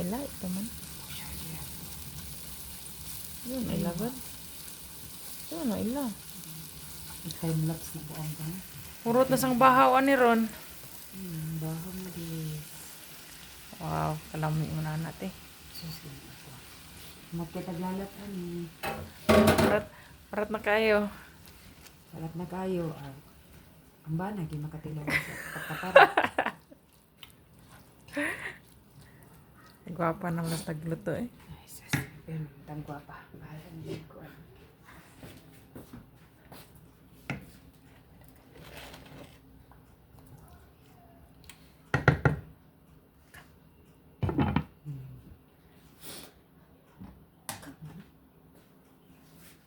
ila ito man. Yun ila gud. Yun ila. Time lapse na buong ka. Purot na sang bahaw ani ron. Bahaw mo di. Wow, kalami mo na natin. Susunod ako. Magkitaglalat ani. Parat na kayo. Salat na kayo. Ang bana, di makatilaw sa pagkapara. Gwapa na mas nagluto eh. Ay, sus. Pero, tang gwapa. Bahala niyo ko.